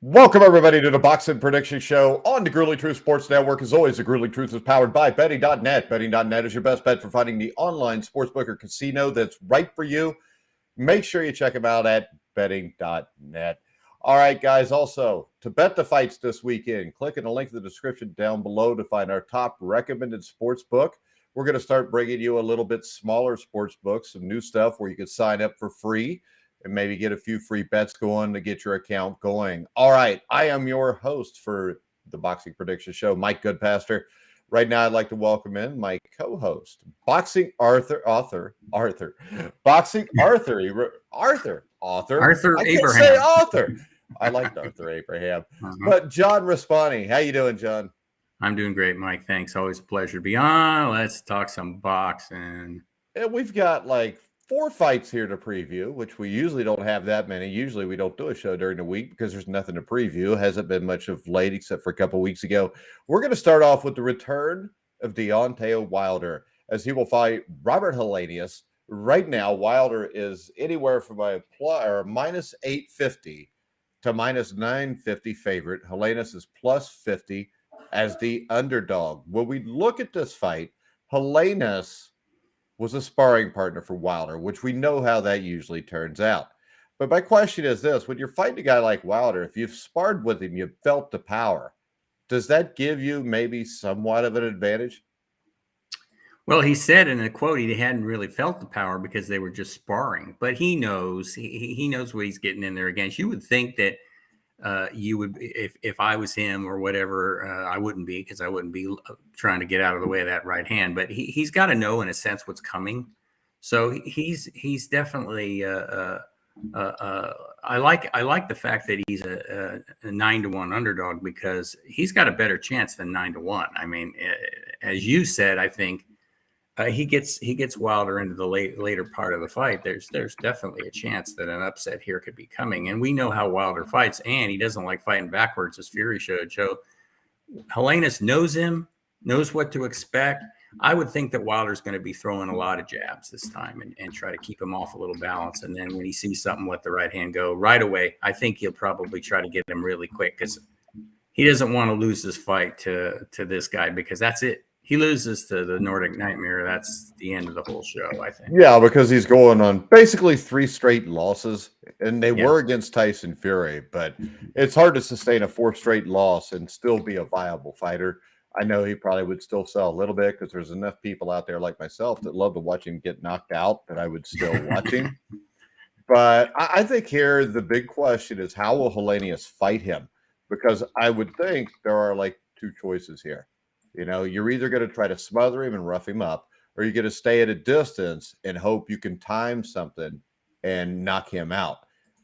Welcome, everybody, to the Boxing Prediction Show on the Grueling Truth Sports Network. As always, the Grueling Truth is powered by Betting.net. Betting.net is your best bet for finding the online sportsbook or casino that's right for you. Make sure you check them out at Betting.net. All right, guys, also, to bet the fights this weekend, click in the link in the description down below to find our top recommended sports book. We're going to start bringing you a little bit smaller sports books, some new stuff where you can sign up for free and maybe get a few free bets going to get your account going. All right, I am your host for the Boxing Prediction Show, Mike Goodpaster. Right now, I'd like to welcome in my co-host, Boxing Arthur. Arthur I can't Abraham. say author. I liked Arthur Abraham. But John Raspanti, how you doing, John? I'm doing great, Mike. Thanks. Always a pleasure to be on. Let's talk some boxing. And we've got like 4 fights here to preview, which we usually don't have that many. Usually we don't do a show during the week because there's nothing to preview. It hasn't been much of late except for a couple weeks ago. We're going to start off with the return of Deontay Wilder as he will fight Robert Helenius. Right now, Wilder is anywhere from a minus 850 to minus 950 favorite. Helenius is plus 50 as the underdog. When we look at this fight, Helenius was a sparring partner for Wilder, which we know how that usually turns out. But my question is this: when you're fighting a guy like Wilder, if you've sparred with him, you've felt the power, does that give you maybe somewhat of an advantage? Well, he said in a quote he hadn't really felt the power because they were just sparring, but he knows he knows what he's getting in there against. You would think that you would, if I was him or whatever, I wouldn't be, because I wouldn't be trying to get out of the way of that right hand. But he's got to know in a sense what's coming. So he's definitely. I like the fact that he's a 9-1 underdog because he's got a better chance than 9-1. I mean, as you said, I think. He gets Wilder into the later part of the fight. There's definitely a chance that an upset here could be coming, and we know how Wilder fights, and he doesn't like fighting backwards, as Fury showed. So Helenius knows him, knows what to expect. I would think that Wilder's going to be throwing a lot of jabs this time and try to keep him off a little balance, and then when he sees something, let the right hand go right away. I think he'll probably try to get him really quick because he doesn't want to lose this fight to this guy, because that's it. He loses to the Nordic Nightmare, that's the end of the whole show, I think. Yeah, because he's going on basically 3 straight losses, and they were against Tyson Fury, but it's hard to sustain a 4th straight loss and still be a viable fighter. I know he probably would still sell a little bit because there's enough people out there like myself that love to watch him get knocked out that I would still watch him. But I think here the big question is, how will Helenius fight him? Because I would think there are like 2 choices here. You know, you're either going to try to smother him and rough him up, or you're going to stay at a distance and hope you can time something and knock him out.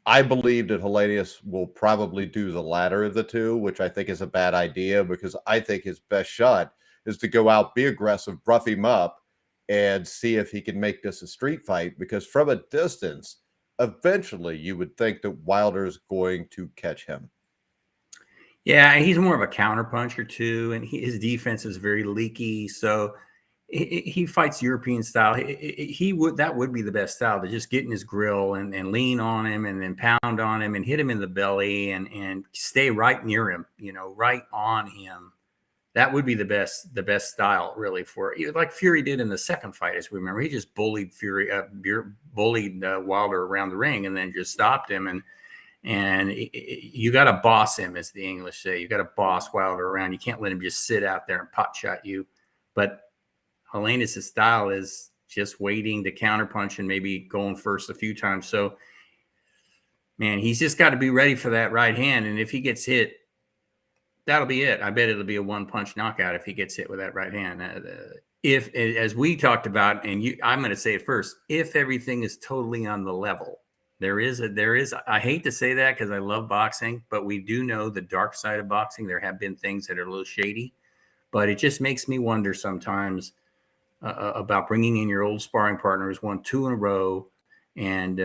I believe that Helenius will probably do the latter of the 2, which I think is a bad idea, because I think his best shot is to go out, be aggressive, rough him up, and see if he can make this a street fight, because from a distance, eventually you would think that Wilder's going to catch him. Yeah, he's more of a counterpuncher too, and his defense is very leaky. So he fights European style. That would be the best style, to just get in his grill and lean on him and then pound on him and hit him in the belly and stay right near him, right on him. That would be the best style, really, for like Fury did in the second fight, as we remember. He just bullied Wilder around the ring and then just stopped him. And you got to boss him, as the English say. You got to boss Wilder around. You can't let him just sit out there and pot shot you. But Helenius' style is just waiting to counterpunch and maybe going first a few times. So, man, he's just got to be ready for that right hand. And if he gets hit, that'll be it. I bet it'll be a one-punch knockout if he gets hit with that right hand. If, as we talked about, and I'm going to say it first, if everything is totally on the level. There is, I hate to say that because I love boxing, but we do know the dark side of boxing. There have been things that are a little shady, but it just makes me wonder sometimes about bringing in your old sparring partner who's won 2 in a row, and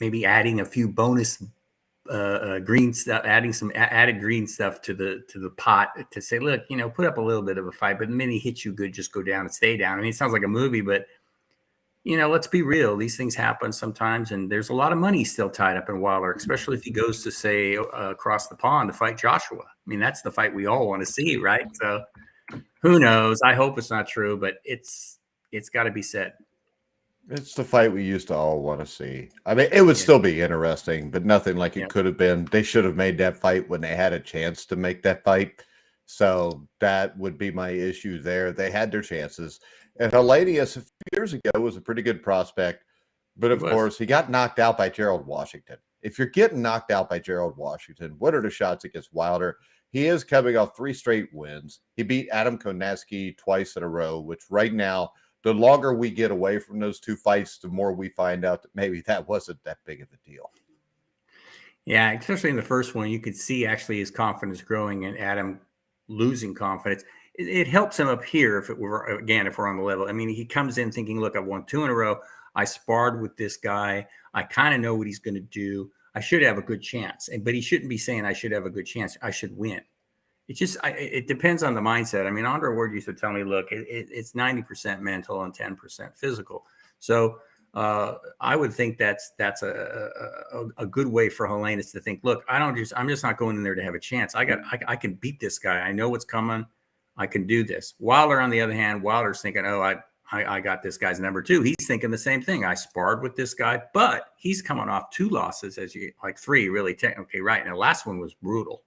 maybe adding a few bonus green stuff, adding some added green stuff to the pot to say, look, put up a little bit of a fight, but the minute he hits you good, just go down and stay down. I mean, it sounds like a movie, but let's be real. These things happen sometimes, and there's a lot of money still tied up in Wilder, especially if he goes to, say, across the pond to fight Joshua. I mean, that's the fight we all want to see, right? So who knows? I hope it's not true, but it's got to be said. It's the fight we used to all want to see. I mean, it would still be interesting, but nothing like it could have been. They should have made that fight when they had a chance to make that fight. So that would be my issue there. They had their chances. And Helenius a few years ago was a pretty good prospect, but of course he got knocked out by Gerald Washington. If you're getting knocked out by Gerald Washington, what are the shots against Wilder? He is coming off 3 straight wins. He beat Adam Konaski twice in a row, which right now, the longer we get away from those 2 fights, the more we find out that maybe that wasn't that big of a deal. Yeah, especially in the first one, you could see actually his confidence growing and Adam losing confidence. It helps him up here if we're on the level. I mean, he comes in thinking, look, I've won 2 in a row. I sparred with this guy. I kind of know what he's going to do. I should have a good chance. But he shouldn't be saying I should have a good chance. I should win. It depends on the mindset. I mean, Andre Ward used to tell me, look, it's 90% mental and 10% physical. So I would think that's a good way for Helenius to think, look, I'm just not going in there to have a chance. I can beat this guy. I know what's coming. I can do this. Wilder, on the other hand, Wilder's thinking, oh, I got this guy's number 2. He's thinking the same thing. I sparred with this guy, but he's coming off 2 losses, like 3 really technically, right? And the last one was brutal.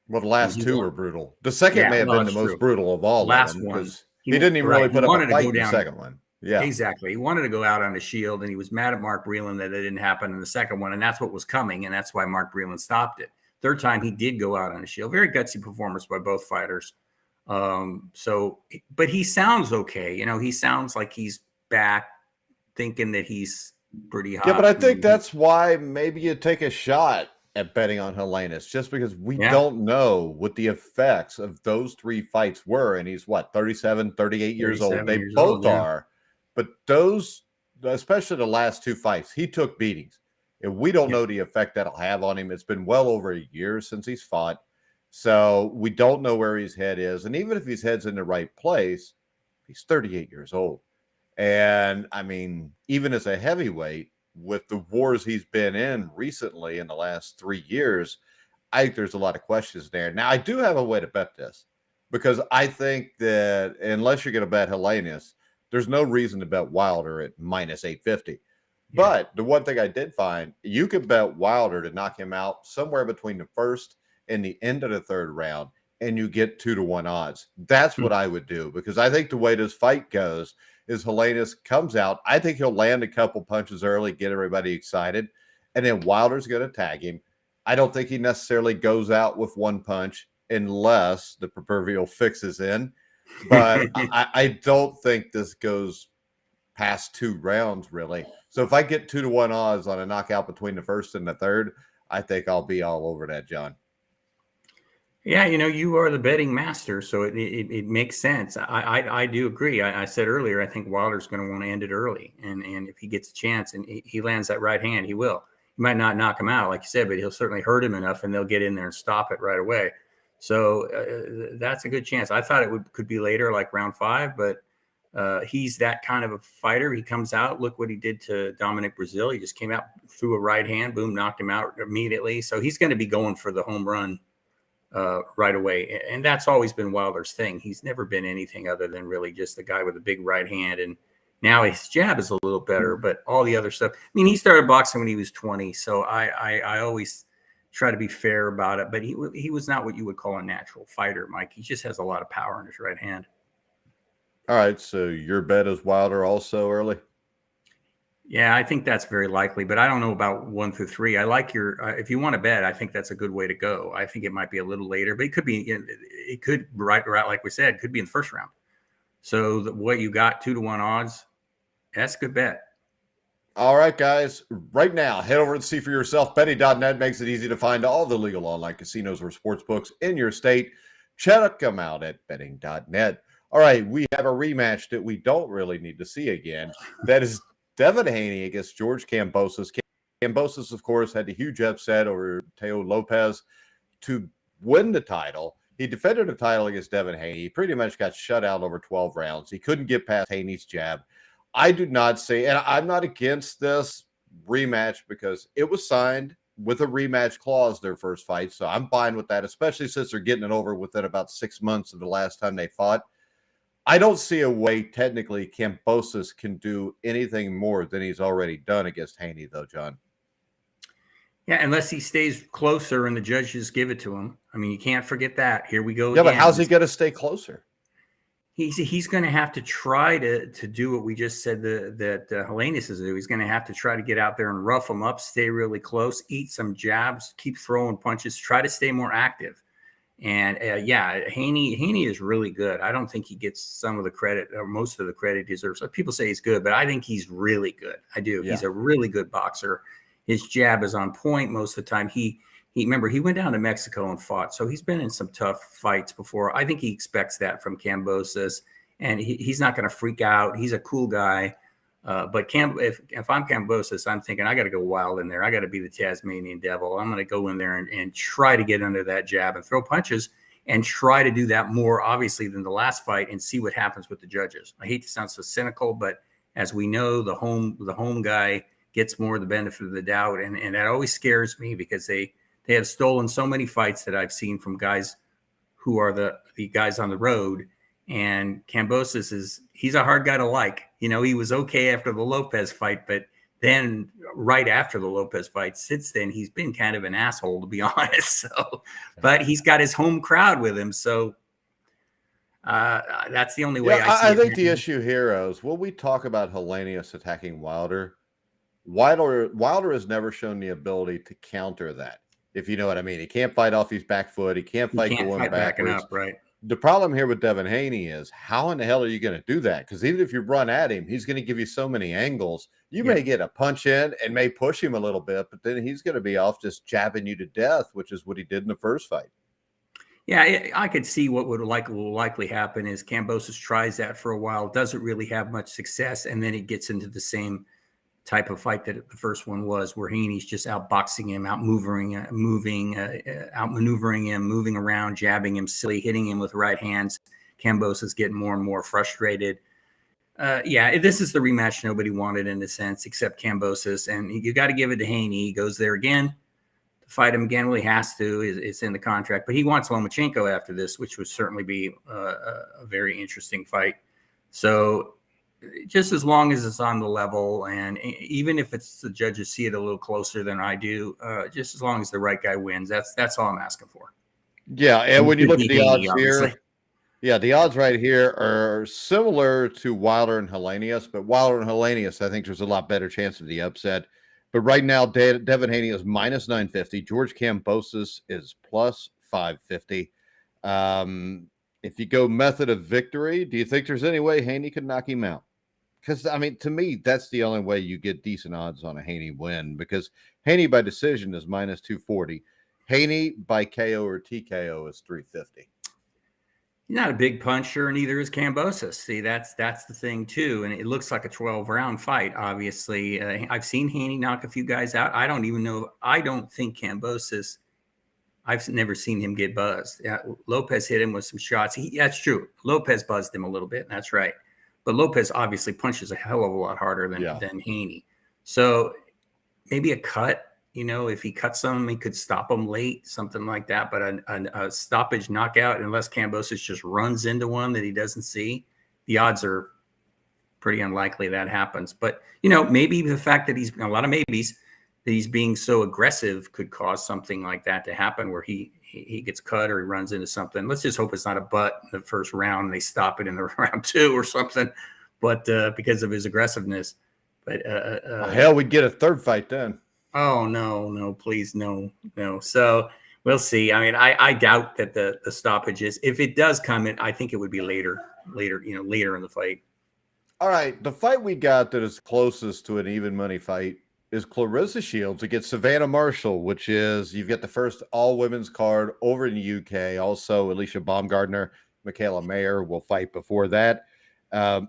Well, the last 2 were brutal. The second may have been the most brutal of all. Last one, he didn't even really put up a fight in the second one. Yeah, exactly. He wanted to go out on the Shield, and he was mad at Mark Breland that it didn't happen in the second one, and that's what was coming, and that's why Mark Breland stopped it. Third time, he did go out on the Shield. Very gutsy performance by both fighters. But he sounds okay. He sounds like he's back, thinking that he's pretty hot. Yeah, but I think that's why maybe you take a shot at betting on Helenius, just because we don't know what the effects of those 3 fights were. And he's 37, 38 years old. They both are. But those, especially the last 2 fights, he took beatings. And we don't know the effect that'll have on him. It's been well over a year since he's fought. So we don't know where his head is. And even if his head's in the right place, he's 38 years old. And I mean, even as a heavyweight, with the wars he's been in recently in the last 3 years, I think there's a lot of questions there. Now, I do have a way to bet this, because I think that unless you're going to bet Helenius, there's no reason to bet Wilder at minus 850. Yeah. But the one thing I did find, you could bet Wilder to knock him out somewhere between the first and the end of the 3rd round, and you get 2-1 odds. That's what I would do, because I think the way this fight goes is Helenius comes out. I think he'll land a couple punches early, get everybody excited, and then Wilder's going to tag him. I don't think he necessarily goes out with 1 punch unless the proverbial fix is in. But I don't think this goes past 2 rounds, really. So if I get 2-1 odds on a knockout between the first and the third, I think I'll be all over that, John. Yeah, you are the betting master, so it makes sense. I do agree. I said earlier, I think Wilder's going to want to end it early, and if he gets a chance and he lands that right hand, he will. He might not knock him out, like you said, but he'll certainly hurt him enough, and they'll get in there and stop it right away. So that's a good chance. I thought it could be later, like round 5, but he's that kind of a fighter. He comes out. Look what he did to Dominic Brazil. He just came out, threw a right hand, boom, knocked him out immediately. So he's going to be going for the home run right away. And that's always been Wilder's thing. He's never been anything other than really just a guy with a big right hand. And now his jab is a little better, but all the other stuff. I mean, he started boxing when he was 20. So I always try to be fair about it, but he was not what you would call a natural fighter, Mike. He just has a lot of power in his right hand. All right. So your bet is Wilder also early? Yeah, I think that's very likely, but I don't know about 1 through 3. I like your, if you want to bet, I think that's a good way to go. I think it might be a little later, but it could be, right, like we said, could be in the first round. So what you got, 2-1 odds, that's a good bet. All right, guys, right now, head over and see for yourself. Betting.net makes it easy to find all the legal online casinos or sports books in your state. Check them out at betting.net. All right, we have a rematch that we don't really need to see again. That is Devin Haney against George Kambosos. Kambosos, of course, had a huge upset over Teo Lopez to win the title. He defended the title against Devin Haney. He pretty much got shut out over 12 rounds. He couldn't get past Haney's jab. I do not see, and I'm not against this rematch because it was signed with a rematch clause their first fight. So I'm fine with that, especially since they're getting it over within about 6 months of the last time they fought. I don't see a way technically Kambosos can do anything more than he's already done against Haney, though, John. Yeah, unless he stays closer and the judges give it to him. I mean, you can't forget that. Here we go Yeah, again. but how's he going to stay closer? He's going to have to try to do what we just said that Helenius is do. He's going to have to try to get out there and rough him up, stay really close, eat some jabs, keep throwing punches, try to stay more active. And Haney is really good. I don't think he gets some of the credit or most of the credit he deserves. People say he's good, but I think he's really good. I do. Yeah. He's a really good boxer. His jab is on point most of the time. He remember he went down to Mexico and fought, so he's been in some tough fights before. I think he expects that from Kambosos, and he's not going to freak out. He's a cool guy. But if I'm Kambosos, I'm thinking I got to go wild in there. I got to be the Tasmanian devil. I'm going to go in there and try to get under that jab and throw punches and try to do that more obviously than the last fight and see what happens with the judges. I hate to sound so cynical, but as we know, the home guy gets more of the benefit of the doubt, and that always scares me because they have stolen so many fights that I've seen from guys who are the guys on the road. And Kambosos he's a hard guy to like. You know, he was okay after the Lopez fight, but then right after the Lopez fight, since then, he's been kind of an asshole, to be honest. So, but he's got his home crowd with him. So that's the only way I see it. I think the issue here is, when we talk about Helenius attacking Wilder has never shown the ability to counter that, if you know what I mean. He can't fight off his back foot. He can't fight going backwards. Up, right. The problem here with Devin Haney is, how in the hell are you going to do that? Because even if you run at him, he's going to give you so many angles. You may get a punch in and may push him a little bit, but then he's going to be off just jabbing you to death, which is what he did in the first fight. Yeah, I could see what will likely happen is Kambosos tries that for a while, doesn't really have much success, and then it gets into the same type of fight that the first one was, where Haney's just outboxing him, outmaneuvering him, moving around, jabbing him silly, hitting him with right hands. Kambosos is getting more and more frustrated. This is the rematch nobody wanted in a sense, except Kambosos, and you got to give it to Haney. He goes there again to fight him again. Well, he has to. It's in the contract, but he wants Lomachenko after this, which would certainly be a very interesting fight. So just as long as it's on the level, and even if it's the judges see it a little closer than I do, just as long as the right guy wins, that's all I'm asking for. Yeah, and when you look at the odds here, the odds right here are similar to Wilder and Helenius, but Wilder and Helenius, I think there's a lot better chance of the upset. But right now, Devin Haney is minus 950. George Kambosos is plus 550. If you go method of victory, do you think there's any way Haney could knock him out? Because, I mean, to me, that's the only way you get decent odds on a Haney win, because Haney by decision is minus 240. Haney by KO or TKO is 350. He's not a big puncher, and neither is Kambosos. See, that's the thing, too. And it looks like a 12-round fight, obviously. I've seen Haney knock a few guys out. I don't think Kambosos, I've never seen him get buzzed. Yeah, Lopez hit him with some shots. That's true. Lopez buzzed him a little bit. That's right. But Lopez obviously punches a hell of a lot harder than Haney. So maybe a cut. You know, if he cuts him, he could stop him late, something like that. But a stoppage knockout, unless Kambosos just runs into one that he doesn't see, the odds are pretty unlikely that happens. But, you know, maybe the fact that he's a lot of maybes, that he's being so aggressive could cause something like that to happen, where he gets cut or he runs into something. Let's just hope it's not a butt in the first round and they stop it in the round 2 or something, but because of his aggressiveness. But hell, we'd get a third fight then. Oh, no, please, no. So we'll see. I mean, I doubt that the stoppage is, if it does come in, I think it would be later in the fight. All right. The fight we got that is closest to an even money fight is Clarissa Shields against Savannah Marshall, which is, you've got the first all-women's card over in the UK. Also, Alicia Baumgardner, Michaela Mayer will fight before that.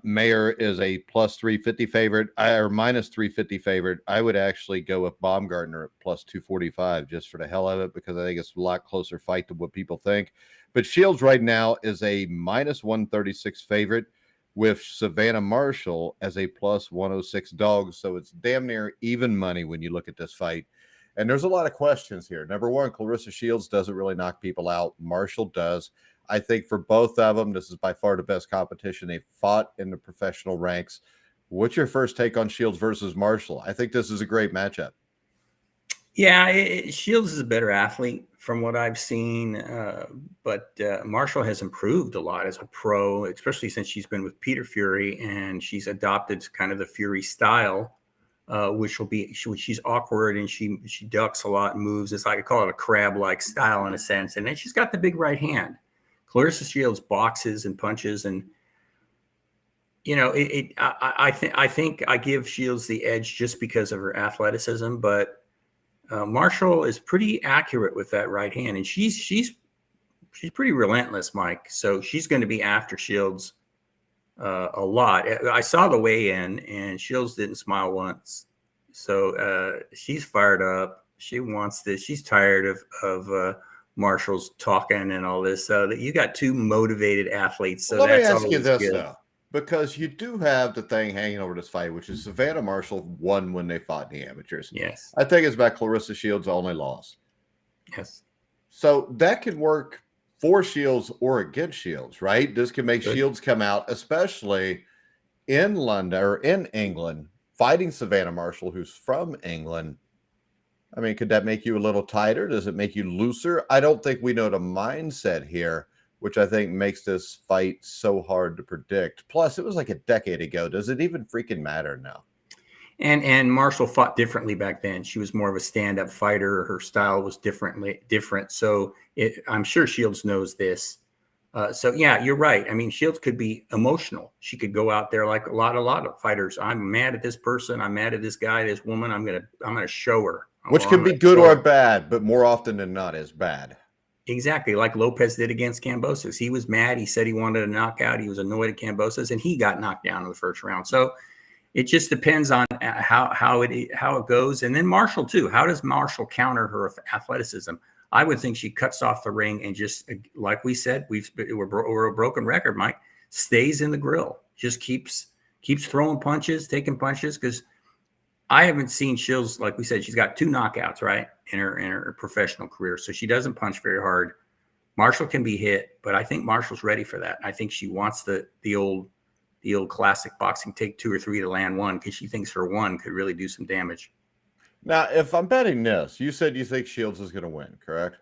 Mayer is a plus 350 favorite, or minus 350 favorite. I would actually go with Baumgardner at plus 245 just for the hell of it, because I think it's a lot closer fight than what people think. But Shields right now is a minus 136 favorite. with Savannah Marshall as a plus 106 dog. So it's damn near even money when you look at this fight. And there's a lot of questions here. Number one, Clarissa Shields doesn't really knock people out. Marshall does. I think for both of them, this is by far the best competition they've fought in the professional ranks. What's your first take on Shields versus Marshall? I think this is a great matchup. Yeah, Shields is a better athlete from what I've seen, but Marshall has improved a lot as a pro, especially since she's been with Peter Fury and she's adopted kind of the Fury style, which will be she's awkward and she ducks a lot and moves. It's like I call it a crab-like style in a sense, and then she's got the big right hand. Clarissa Shields boxes and punches, and I think I give Shields the edge just because of her athleticism, but Marshall is pretty accurate with that right hand, and she's pretty relentless, Mike. So she's going to be after Shields a lot. I saw the weigh-in, and Shields didn't smile once. So she's fired up. She wants this. She's tired of Marshall's talking and all this. So you got two motivated athletes. So let me ask you this though. Because you do have the thing hanging over this fight, which is Savannah Marshall won when they fought in the amateurs. Yes. I think it's about Clarissa Shields' only loss. Yes. So that can work for Shields or against Shields, right? This can make Shields come out, especially in London or in England, fighting Savannah Marshall, who's from England. I mean, could that make you a little tighter? Does it make you looser? I don't think we know the mindset here, which I think makes this fight so hard to predict. Plus, it was like a decade ago. Does it even freaking matter now? And Marshall fought differently back then. She was more of a stand-up fighter. Her style was different. So I'm sure Shields knows this. So yeah, you're right. I mean, Shields could be emotional. She could go out there like a lot of fighters. I'm mad at this person. I'm mad at this guy, this woman. I'm gonna show her. Which can be good or bad, but more often than not is bad. Exactly, like Lopez did against Kambosos. He was mad. He said he wanted a knockout. He was annoyed at Kambosos, and he got knocked down in the first round. So it just depends on how it goes. And then Marshall too. How does Marshall counter her athleticism? I would think she cuts off the ring and just, like we said, we're a broken record, Mike. Stays in the grill, just keeps throwing punches, taking punches, because I haven't seen Shields, like we said, she's got 2 knockouts, right, in her professional career. So she doesn't punch very hard. Marshall can be hit, but I think Marshall's ready for that. I think she wants the old classic boxing, take 2 or 3 to land one, because she thinks her one could really do some damage. Now, if I'm betting this, you said you think Shields is going to win, correct?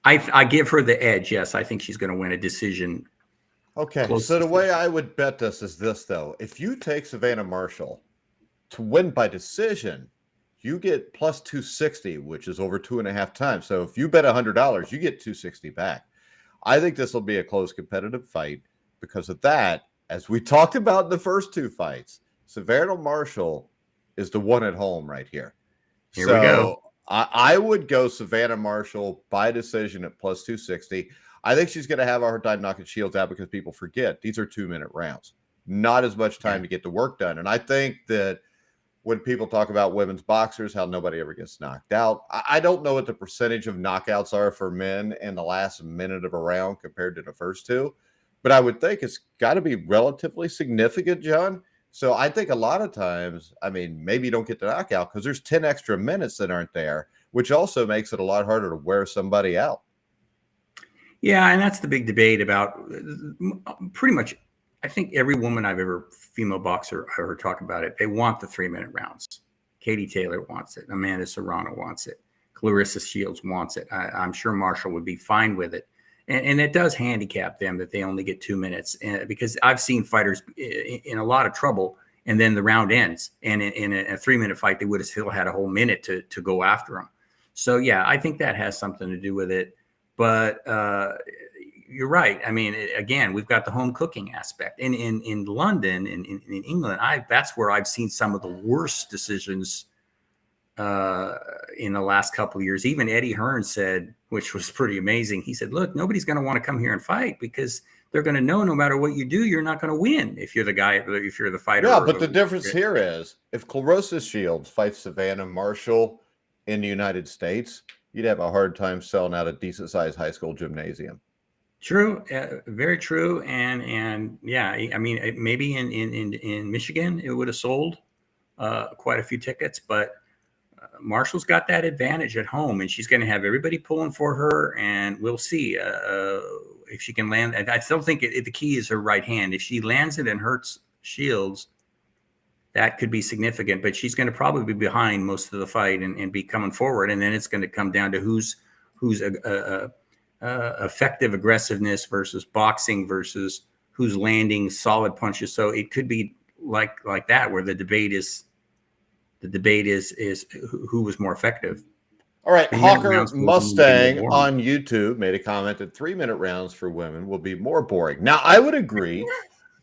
I give her the edge. Yes, I think she's going to win a decision. Okay, so the way I would bet this is this, though. If you take Savannah Marshall to win by decision, you get plus 260, which is over 2.5 times. So if you bet $100, you get 260 back. I think this will be a close competitive fight because of that. As we talked about in the first 2 fights, Savannah Marshall is the one at home right here. Here we go. I would go Savannah Marshall by decision at plus 260. I think she's going to have a hard time knocking Shields out because people forget these are 2-minute rounds. Not as much time to get the work done. And I think that when people talk about women's boxers, how nobody ever gets knocked out, I don't know what the percentage of knockouts are for men in the last minute of a round compared to the first 2, but I would think it's got to be relatively significant, John. So I think a lot of times, I mean, maybe you don't get the knockout because there's 10 extra minutes that aren't there, which also makes it a lot harder to wear somebody out. Yeah, and that's the big debate about pretty much, I think every woman I've ever, female boxer, I heard talk about it, they want the 3-minute rounds. Katie Taylor wants it. Amanda Serrano wants it. Clarissa Shields wants it. I'm sure Marshall would be fine with it. And it does handicap them that they only get 2 minutes, because I've seen fighters in a lot of trouble, and then the round ends. And in a 3-minute fight, they would have still had a whole minute to go after them. So, yeah, I think that has something to do with it. But you're right. I mean, again, we've got the home cooking aspect. And in London, in England, that's where I've seen some of the worst decisions in the last couple of years. Even Eddie Hearn said, which was pretty amazing, he said, look, nobody's going to want to come here and fight because they're going to know no matter what you do, you're not going to win if you're the guy, if you're the fighter. Yeah, but the difference here is if Clarissa Shields fights Savannah Marshall in the United States, you'd have a hard time selling out a decent-sized high school gymnasium. True, very true, and yeah, I mean, maybe in Michigan it would have sold quite a few tickets, but Marshall's got that advantage at home, and she's going to have everybody pulling for her, and we'll see if she can land. And I still think the key is her right hand. If she lands it and hurts Shields, that could be significant, but she's going to probably be behind most of the fight and be coming forward, and then it's going to come down to who's effective aggressiveness versus boxing versus who's landing solid punches. So it could be like that, where the debate is who was more effective. All right, Hawker Mustang on YouTube made a comment that 3-minute rounds for women will be more boring. Now, I would agree,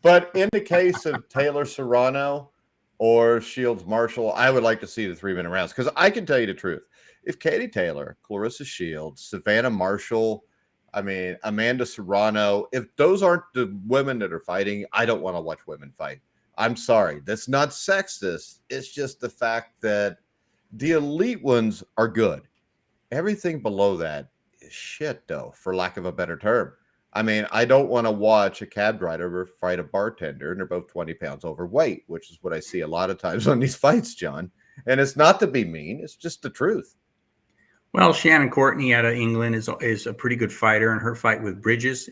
but in the case of Taylor Serrano or Shields Marshall, I would like to see the 3-minute rounds, because I can tell you the truth. If Katie Taylor, Clarissa Shields, Savannah Marshall, I mean, Amanda Serrano, if those aren't the women that are fighting, I don't want to watch women fight. I'm sorry. That's not sexist. It's just the fact that the elite ones are good. Everything below that is shit, though, for lack of a better term. I mean, I don't want to watch a cab driver fight a bartender, and they're both 20 pounds overweight, which is what I see a lot of times on these fights, John. And it's not to be mean. It's just the truth. Well, Shannon Courtney out of England is a pretty good fighter, and her fight with Bridges,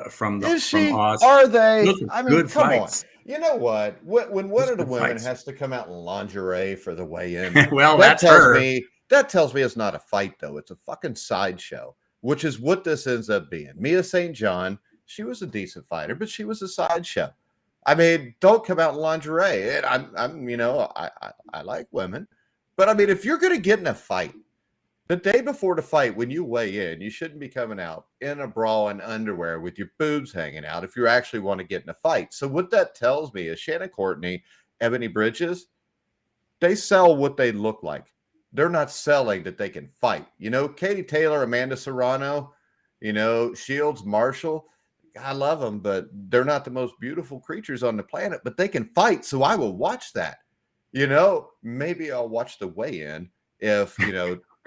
from Oz. Are they? I mean, good fights. On. You know what? When one of the women has to come out in lingerie for the weigh-in, well, that tells me it's not a fight, though. It's a fucking sideshow, which is what this ends up being. Mia St. John, she was a decent fighter, but she was a sideshow. I mean, don't come out in lingerie. I like women, but I mean, if you're going to get in a fight, the day before the fight, when you weigh in, you shouldn't be coming out in a bra and underwear with your boobs hanging out if you actually want to get in a fight. So what that tells me is Shannon Courtney, Ebony Bridges, they sell what they look like. They're not selling that they can fight. Katie Taylor, Amanda Serrano, Shields, Marshall, I love them, but they're not the most beautiful creatures on the planet, but they can fight. So I will watch that. Maybe I'll watch the weigh-in if,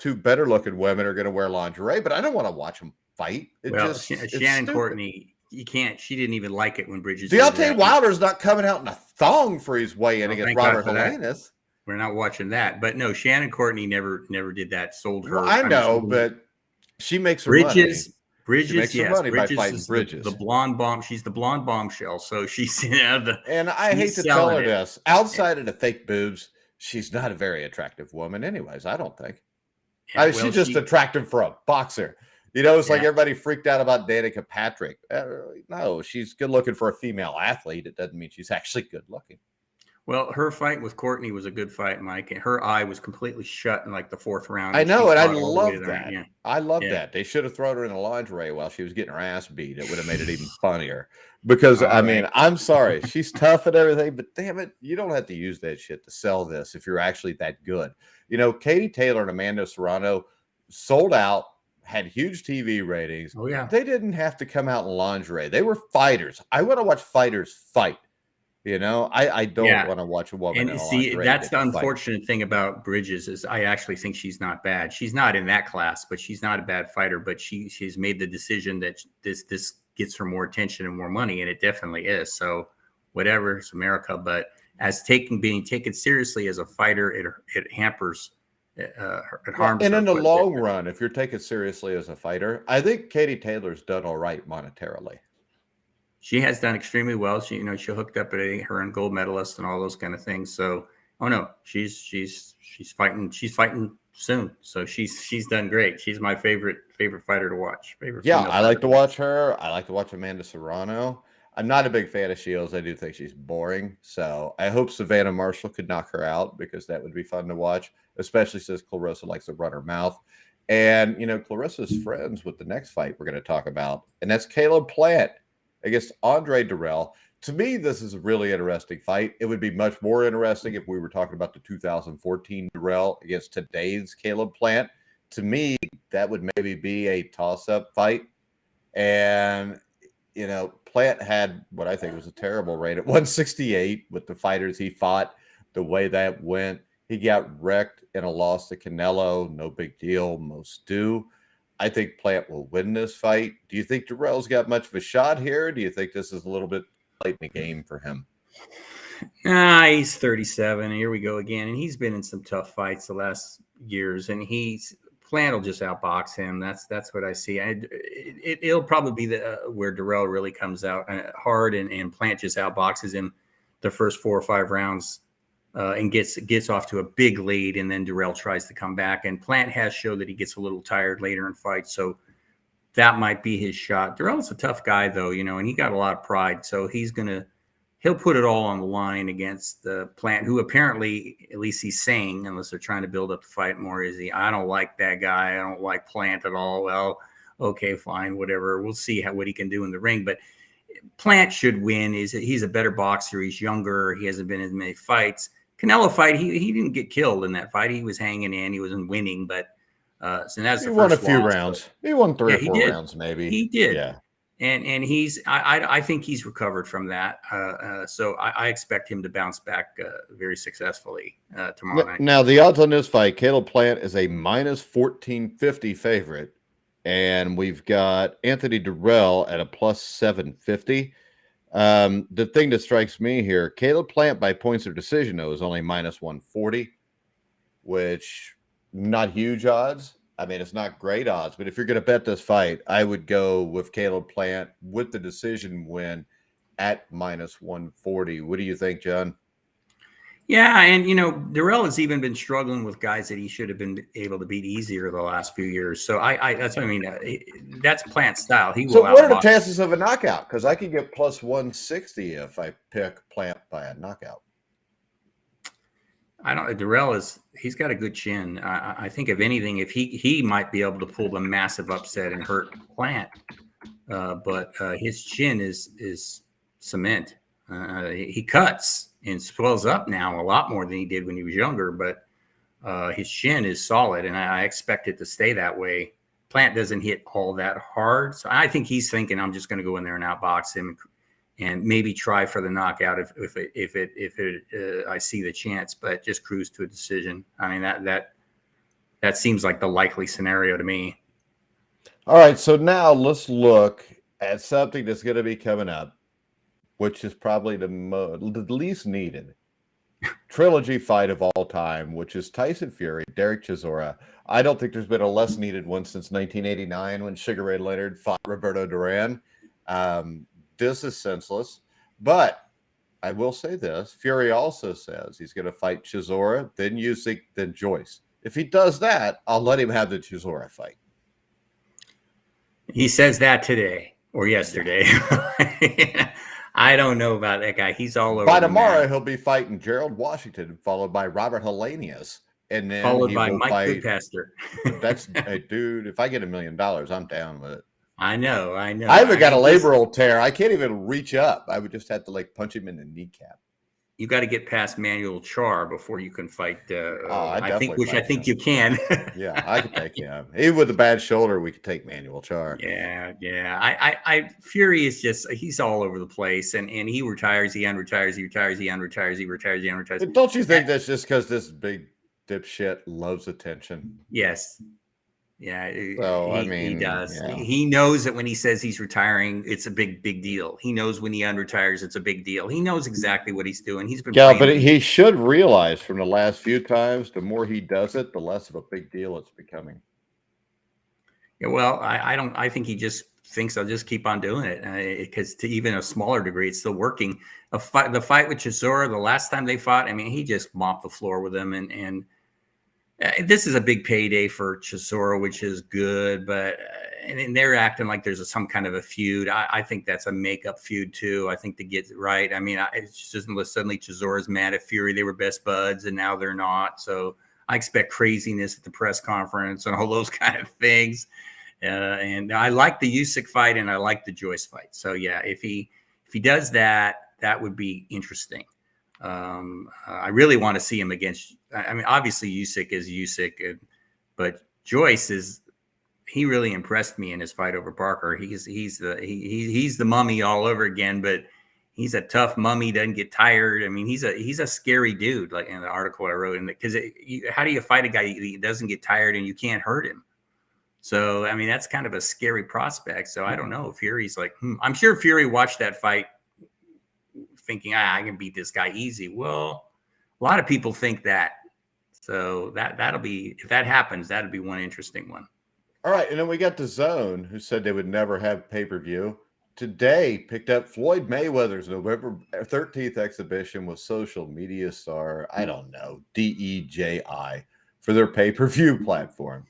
two better looking women are going to wear lingerie, but I don't want to watch them fight. Shannon Courtney, you can't. She didn't even like it when Bridges. Deontay Wilder's not coming out in a thong for his weigh-in against Robert Helenius. We're not watching that. But no, Shannon Courtney never did that. Sold her. Well, I know, but she makes her money. Bridges, yes, money by fighting Bridges. The blonde bomb. She's the blonde bombshell. So she's and I hate to tell her this. Outside of the fake boobs, she's not a very attractive woman, anyways. I don't think. Yeah, she's just attractive for a boxer. It's like everybody freaked out about Danica Patrick. No, she's good looking for a female athlete. It doesn't mean she's actually good looking. Well, her fight with Courtney was a good fight, Mike. And her eye was completely shut in like the 4th round. I know, and I love that. Yeah. I love that. They should have thrown her in a lingerie while she was getting her ass beat. It would have made it even funnier. Because, I'm sorry. She's tough and everything, but damn it, you don't have to use that shit to sell this if you're actually that good. Katie Taylor and Amanda Serrano sold out, had huge TV ratings. Oh, yeah. They didn't have to come out in lingerie. They were fighters. I want to watch fighters fight. I don't want to watch a woman. And see, that's the unfortunate thing about Bridges is I actually think she's not bad. She's not in that class, but she's not a bad fighter. But she's made the decision that this gets her more attention and more money, and it definitely is. So whatever, it's America. But as being taken seriously as a fighter, it hampers. It harms. And in the long run, if you're taken seriously as a fighter, I think Katie Taylor's done all right monetarily. She has done extremely well. She hooked up at her and gold medalist and all those kind of things. So, she's fighting. She's fighting soon. So she's done great. She's my favorite fighter to watch. I like to watch her. I like to watch Amanda Serrano. I'm not a big fan of Shields. I do think she's boring. So I hope Savannah Marshall could knock her out, because that would be fun to watch, especially since Clarissa likes to run her mouth. And, Clarissa's friends with the next fight we're going to talk about, and that's Caleb Plant against Andre Darrell. To me, this is a really interesting fight. It would be much more interesting if we were talking about the 2014 Darrell against today's Caleb Plant. To me, that would maybe be a toss-up fight. And, Plant had what I think was a terrible reign at 168 with the fighters he fought. The way that went, he got wrecked in a loss to Canelo. No big deal. Most do. I think Plant will win this fight. Do you think Darrell's got much of a shot here? Do you think this is a little bit late in the game for him? He's 37. Here we go again. And he's been in some tough fights the last years. And Plant will just outbox him. That's what I see. It'll probably be where Darrell really comes out hard, and Plant just outboxes him the first 4 or 5 rounds and gets off to a big lead. And then Darrell tries to come back. And Plant has showed that he gets a little tired later in fights. So that might be his shot. Darrell's a tough guy, though, and he got a lot of pride. So he'll put it all on the line against Plant, who apparently, at least he's saying, unless they're trying to build up the fight more, I don't like that guy. I don't like Plant at all. Well, okay, fine, whatever. We'll see what he can do in the ring. But Plant should win. He's a better boxer. He's younger. He hasn't been in many fights. Canelo fight, he didn't get killed in that fight. He was hanging in. He wasn't winning, but so that's he won a few rounds. He won 3 or 4 rounds, maybe. He did. Yeah. And I think he's recovered from that. So I expect him to bounce back very successfully tomorrow night. Now, the odds on this fight, Caleb Plant is a minus 1450 favorite. And we've got Anthony Darrell at a plus 750. The thing that strikes me here, Caleb Plant by points of decision, though, is only minus 140, which not huge odds. I mean, it's not great odds, but if you're going to bet this fight, I would go with Caleb Plant with the decision win at minus 140. What do you think, John? Yeah, and, Darrell has even been struggling with guys that he should have been able to beat easier the last few years. So that's what I mean. That's Plant's style. So what are the chances of a knockout? Because I could get plus 160 if I pick Plant by a knockout. Darrell he's got a good chin. I think if anything, if he might be able to pull the massive upset and hurt Plant, but his chin is cement. He cuts and swells up now a lot more than he did when he was younger, but his chin is solid, and I expect it to stay that way. Plant doesn't hit all that hard, so I think he's thinking, I'm just going to go in there and outbox him and maybe try for the knockout if I see the chance, but just cruise to a decision. I mean, that seems like the likely scenario to me. All right, so now let's look at something that's going to be coming up, which is probably the least needed trilogy fight of all time, which is Tyson Fury, Derek Chisora. I don't think there's been a less needed one since 1989 when Sugar Ray Leonard fought Roberto Duran. This is senseless, but I will say this. Fury also says he's going to fight Chisora, then Usyk, then Joyce. If he does that, I'll let him have the Chisora fight. He says that today or yesterday. I don't know about that guy. He's all over. By tomorrow, he'll be fighting Gerald Washington, followed by Robert Helenius, and then followed by Mike Goodpaster. That's hey, dude. If I get $1 million, I'm down with it. I know. I haven't got a labral tear. I can't even reach up. I would just have to punch him in the kneecap. You got to get past Manuel Char before you can fight. I think you can. Yeah, I could take him. Even with a bad shoulder, we could take Manuel Char. Yeah. Fury is he's all over the place, and he retires, he unretires, he retires, he unretires, he retires, he unretires. But don't you think that's just because this big dipshit loves attention? Yes. Yeah, so, he does. Yeah. He knows that when he says he's retiring, it's a big deal. He knows when he unretires, it's a big deal. He knows exactly what he's doing. He's been but he should realize from the last few times, the more he does it, the less of a big deal it's becoming. Yeah, well, I think he just thinks I'll just keep on doing it because to even a smaller degree, it's still working. The fight with Chisora, the last time they fought, I mean, he just mopped the floor with him, and this is a big payday for Chisora, which is good, but and they're acting like there's some kind of a feud. I think that's a makeup feud too. I think to get it right. I mean, it's just unless suddenly Chisora's mad at Fury. They were best buds, and now they're not. So I expect craziness at the press conference and all those kind of things. And I like the Usyk fight, and I like the Joyce fight. So yeah, if he does that, that would be interesting. I really want to see him against. I mean, obviously Usyk is Usyk, but Joyce he really impressed me in his fight over Parker. He's the mummy all over again, but he's a tough mummy. Doesn't get tired. I mean, he's a scary dude. Like in the article I wrote, because how do you fight a guy that doesn't get tired and you can't hurt him? So, I mean, that's kind of a scary prospect. So I don't know. Fury's like, I'm sure Fury watched that fight thinking, I can beat this guy easy. Well, a lot of people think that. So that'll be, if that happens, that'll be one interesting one. All right. And then we got the Zone, who said they would never have pay-per-view. Today picked up Floyd Mayweather's November 13th exhibition with social media star, I don't know, DEJI, for their pay-per-view platform.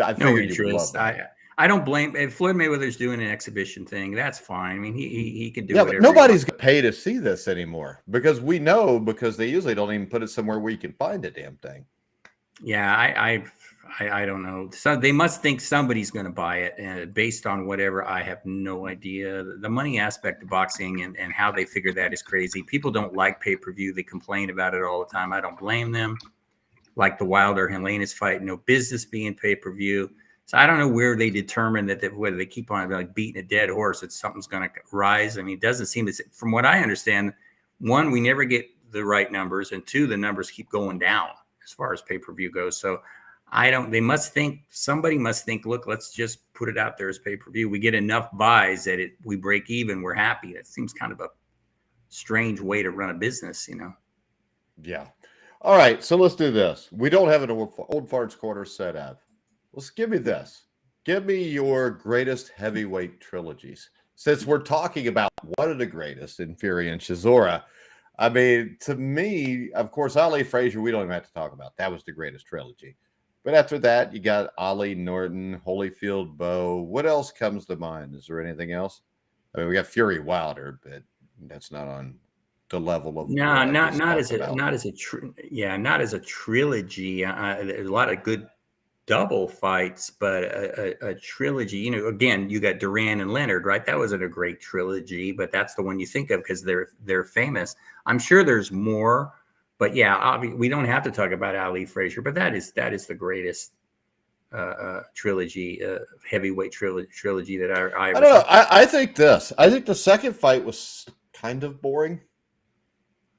I No interest. I don't blame if Floyd Mayweather's doing an exhibition thing. That's fine. I mean, he can do whatever. But nobody's going to pay to see this anymore because they usually don't even put it somewhere where you can find a damn thing. Yeah, I don't know. So they must think somebody's going to buy it based on whatever. I have no idea. The money aspect of boxing and how they figure that is crazy. People don't like pay-per-view. They complain about it all the time. I don't blame them. Like the Wilder Helenius fight, no business being pay-per-view. So I don't know where they determine that whether they keep on like beating a dead horse, that something's going to rise. I mean, it doesn't seem as, from what I understand, one, we never get the right numbers, and two, the numbers keep going down as far as pay-per-view goes. So somebody must think, look, let's just put it out there as pay-per-view. We get enough buys that we break even, we're happy. That seems kind of a strange way to run a business, Yeah. All right, so let's do this. We don't have an old farts corner set up. Let's give me this. Give me your greatest heavyweight trilogies. Since we're talking about one of the greatest in Fury and Chisora, I mean, to me, of course, Ali Frazier, we don't even have to talk about. That was the greatest trilogy. But after that, you got Ali, Norton, Holyfield, Bowe. What else comes to mind? Is there anything else? I mean, we got Fury Wilder, but that's not on the level of not as a trilogy. There's a lot of good double fights, but a trilogy, again, you got Duran and Leonard, right? That wasn't a great trilogy, but that's the one you think of because they're famous. I'm sure there's more, but yeah, we don't have to talk about Ali Frazier, but that is the greatest trilogy, heavyweight trilogy that I don't know. I think the second fight was kind of boring.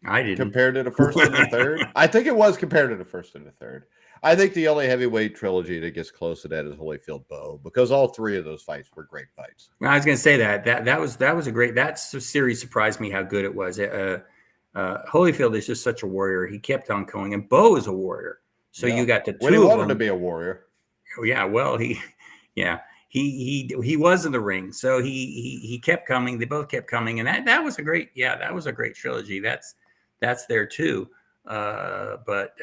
I didn't. Compared to the first and the third? I think it was compared to the first and the third. I think the only heavyweight trilogy that gets close to that is Holyfield Bowe, because all three of those fights were great fights. I was going to say that was a great, that series surprised me how good it was. Holyfield is just such a warrior. He kept on going, and Bowe is a warrior. So you got the two he of wanted them to be a warrior. Yeah, well, he was in the ring, so he kept coming. They both kept coming, and that was a great trilogy. That's there too. But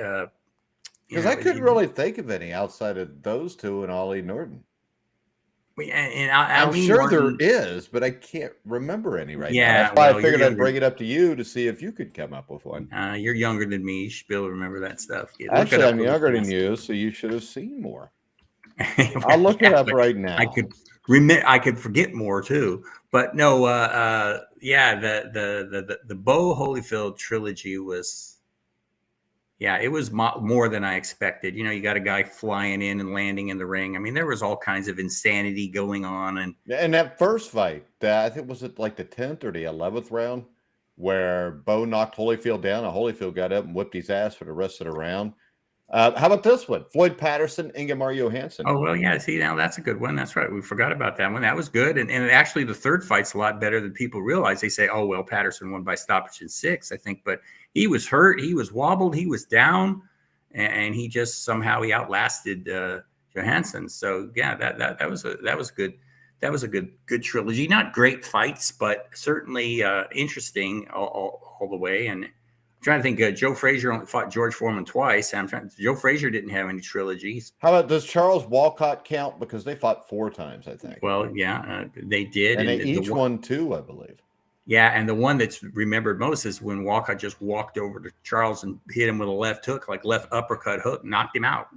because I couldn't really think of any outside of those two and Ali Norton. I'm sure Norton, there is, but I can't remember any right now. That's why I figured I'd bring it up to you to see if you could come up with one. You're younger than me. You should be able to remember that stuff. Actually, I'm younger than you, so you should have seen more. I'll look it up right now. I could forget more too, but no. The Bowe Holyfield trilogy was. Yeah, it was more than I expected. You got a guy flying in and landing in the ring. I mean, there was all kinds of insanity going on. And that first fight, I think was it like the 10th or the 11th round, where Bowe knocked Holyfield down, and Holyfield got up and whipped his ass for the rest of the round. How about this one? Floyd Patterson, Ingemar Johansson. Oh, well, yeah. See, now that's a good one. That's right. We forgot about that one. That was good. And actually, the third fight's a lot better than people realize. They say, oh, well, Patterson won by stoppage in 6, I think. But he was hurt. He was wobbled. He was down. And he just somehow he outlasted Johansson. So, yeah, that was good. That was a good trilogy. Not great fights, but certainly interesting all the way. And trying to think, Joe Frazier only fought George Foreman twice. Joe Frazier didn't have any trilogies. How about, does Charles Walcott count? Because they fought 4 times, I think. Well, yeah, they did. And they each won 2, I believe. Yeah, and the one that's remembered most is when Walcott just walked over to Charles and hit him with a left hook, like left uppercut hook, knocked him out.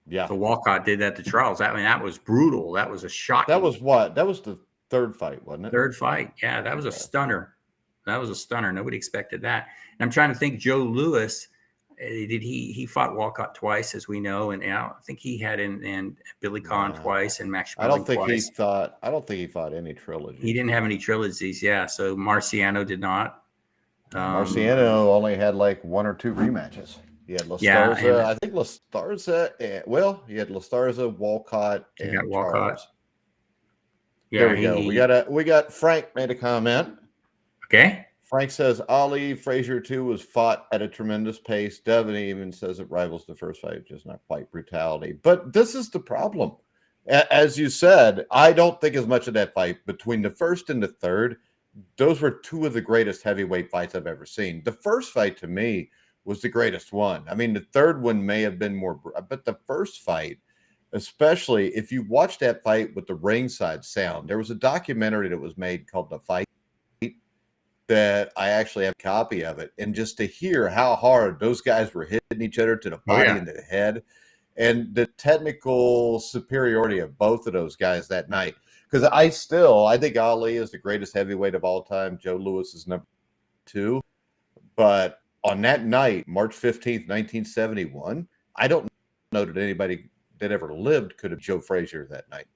Yeah. So Walcott did that to Charles. I mean, that was brutal. That was a shock. That was what? That was the third fight, wasn't it? Third fight. Yeah, that was a stunner. That was a stunner. Nobody expected that. And I'm trying to think, Joe Louis, he fought Walcott twice, as we know, and I think he had and Billy Conn twice and Max Schmeling twice. I don't think he fought any trilogy. He didn't have any trilogies, yeah. So Marciano did not. Marciano only had like 1 or 2 rematches. You had La Yeah, and Starza. I think La Starza. You had La Starza, Walcott, you got and Walcott. Charles. There Yeah, we go. We got Frank made a comment. okay. Frank says Ali Frazier 2 was fought at a tremendous pace. Devin even says it rivals the first fight, just not quite brutality. But this is the problem. As you said, I don't think as much of that fight between the first and the third. Those were two of the greatest heavyweight fights I've ever seen. The first fight to me was the greatest one. I mean, the third one may have been more, but the first fight, especially if you watch that fight with the ringside sound, there was a documentary that was made called The Fight that I actually have a copy of it. And just to hear how hard those guys were hitting each other to the Oh body yeah. and to the head, and the technical superiority of both of those guys that night. Because I think Ali is the greatest heavyweight of all time. Joe Louis is number 2. But on that night, March 15th, 1971, I don't know that anybody that ever lived could have Joe Frazier that night.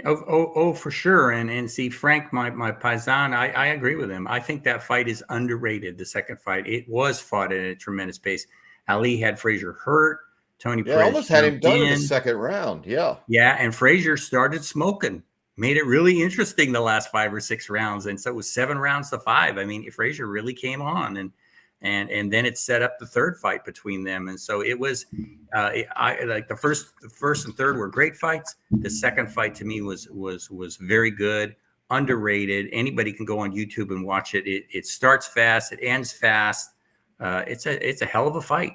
Oh, for sure. And see, Frank, my paisan, I agree with him. I think that fight is underrated. The second fight, it was fought at a tremendous pace. Ali had Frazier hurt. Tony Perez Almost had him jumped done in the in. second round. Yeah. Yeah, and Frazier started smoking, made it really interesting the last 5 or 6 rounds, and so it was 7 rounds to 5. I mean, Frazier really came on, and then it set up the third fight between them, and so it was. I like the first and third were great fights. The second fight to me was very good, underrated. Anybody can go on YouTube and watch it. It starts fast, it ends fast. It's a hell of a fight.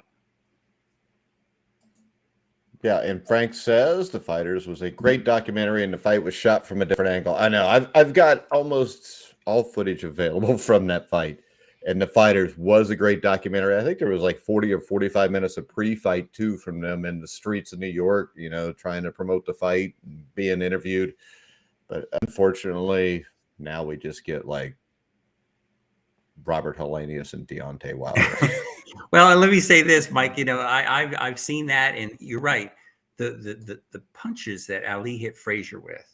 Yeah, and Frank says The Fighters was a great documentary, and the fight was shot from a different angle. I know. I've got almost all footage available from that fight, and The Fighters was a great documentary. I think there was like 40 or 45 minutes of pre-fight too from them in the streets of New York, trying to promote the fight, and being interviewed. But unfortunately, now we just get like Robert Helenius and Deontay Wilder. Well, and let me say this, Mike. I've seen that, and you're right. The punches that Ali hit Frazier with,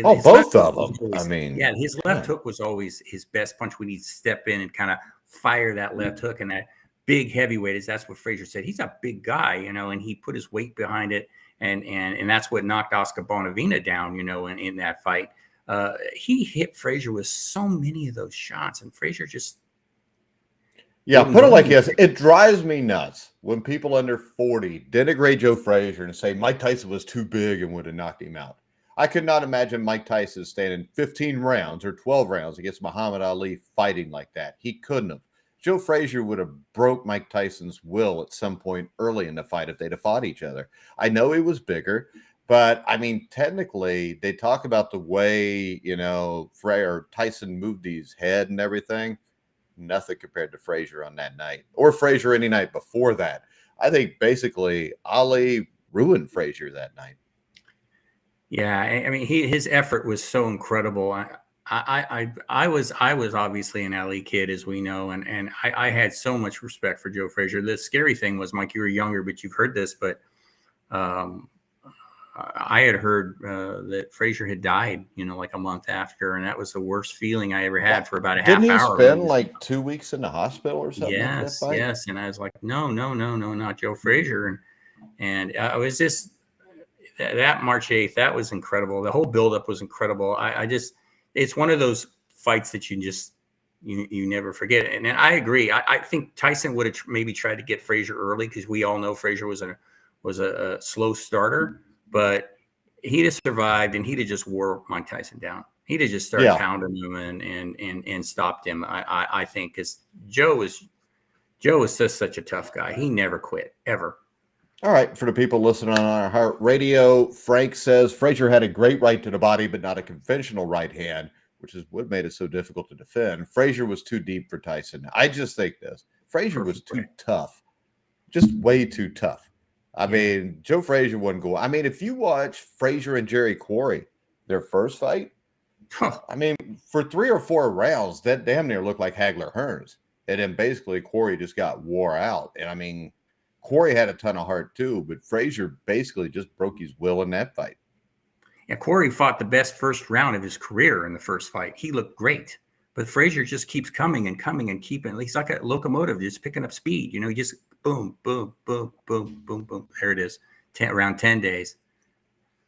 Both of them. I mean, yeah, his left hook was always his best punch when he'd step in and kind of fire that left hook, and that big heavyweight that's what Frazier said. He's a big guy, and he put his weight behind it, and that's what knocked Oscar Bonavena down, in that fight. He hit Frazier with so many of those shots, and Frazier just. Yeah, put it like this. It drives me nuts when people under 40 denigrate Joe Frazier and say Mike Tyson was too big and would have knocked him out. I could not imagine Mike Tyson standing 15 rounds or 12 rounds against Muhammad Ali fighting like that. He couldn't have. Joe Frazier would have broke Mike Tyson's will at some point early in the fight if they'd have fought each other. I know he was bigger, but I mean, technically, they talk about the way, Tyson moved his head and everything. Nothing compared to Frazier on that night, or Frazier any night before that. I think basically Ali ruined Frazier that night. Yeah, I mean, his effort was so incredible. I was obviously an Ali kid, as we know, and I had so much respect for Joe Frazier. The scary thing was, Mike, you were younger, but you've heard this, but I had heard that Frazier had died, like a month after, and that was the worst feeling I ever had for about a half hour. Didn't he spend like 2 weeks in the hospital or something? Yes, yes. And I was like, no, not Joe Frazier. And I was just that March 8th. That was incredible. The whole buildup was incredible. It's one of those fights that you never forget. And I agree. I think Tyson would have maybe tried to get Frazier early, because we all know Frazier was a slow starter. But he'd have survived, and he'd have just wore Mike Tyson down. He'd have just started pounding him and stopped him. I think, because Joe was just such a tough guy. He never quit, ever. All right, for the people listening on our heart radio, Frank says Frazier had a great right to the body, but not a conventional right hand, which is what made it so difficult to defend. Frazier was too deep for Tyson. I just think this. Frazier was too tough, just way too tough. I mean, Joe Frazier wouldn't go. I mean, if you watch Frazier and Jerry Quarry, their first fight, I mean, for 3 or 4 rounds, that damn near looked like Hagler Hearns. And then basically Quarry just got wore out. And I mean, Quarry had a ton of heart too, but Frazier basically just broke his will in that fight. Yeah, Quarry fought the best first round of his career in the first fight. He looked great. But Frazier just keeps coming and coming and keeping. He's like a locomotive, just picking up speed. He just boom, boom, boom, boom, boom, boom. There it is. Around 10 days.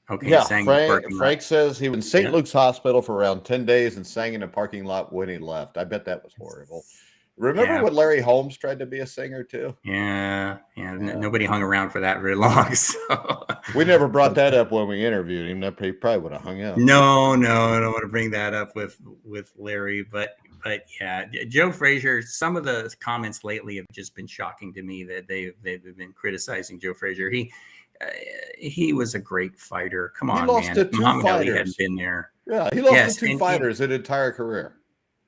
Okay, Yeah, sang in the parking lot. Frank says he was in St. Luke's hospital for around 10 days and sang in a parking lot when he left. I bet that was horrible. Remember when Larry Holmes tried to be a singer too? Yeah. Nobody hung around for that very long. So we never brought that up when we interviewed him. That he probably would have hung out. No, I don't want to bring that up with Larry, but yeah, Joe Frazier. Some of the comments lately have just been shocking to me that they've been criticizing Joe Frazier. He was a great fighter. Come on, he lost man. To two Muhammad fighters. Ali hadn't been there. Yeah, he lost to two fighters an entire career.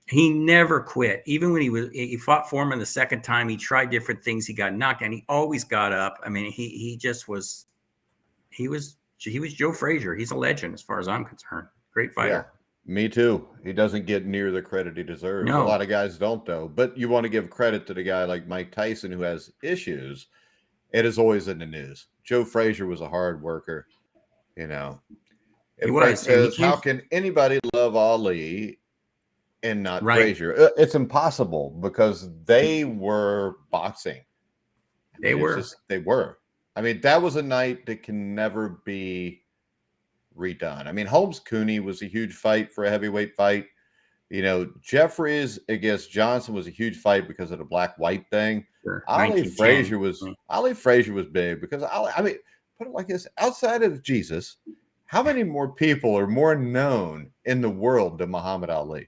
He never quit. Even when he fought Foreman the second time, he tried different things. He got knocked and he always got up. I mean, he was Joe Frazier. He's a legend as far as I'm concerned. Great fighter. Yeah, me too. He doesn't get near the credit he deserves. No. A lot of guys don't, though. But you want to give credit to the guy like Mike Tyson who has issues. It is always in the news. Joe Frazier was a hard worker, you know. And Frank says, how can anybody love Ali and not Frazier? It's impossible because they were boxing. They were. I mean, that was a night that can never be redone. I mean, Holmes-Cooney was a huge fight for a heavyweight fight. You know, Jeffries against Johnson was a huge fight because of the black-white thing. Sure. Ali Frazier was big because I mean, put it like this: outside of Jesus, how many more people are more known in the world than Muhammad Ali?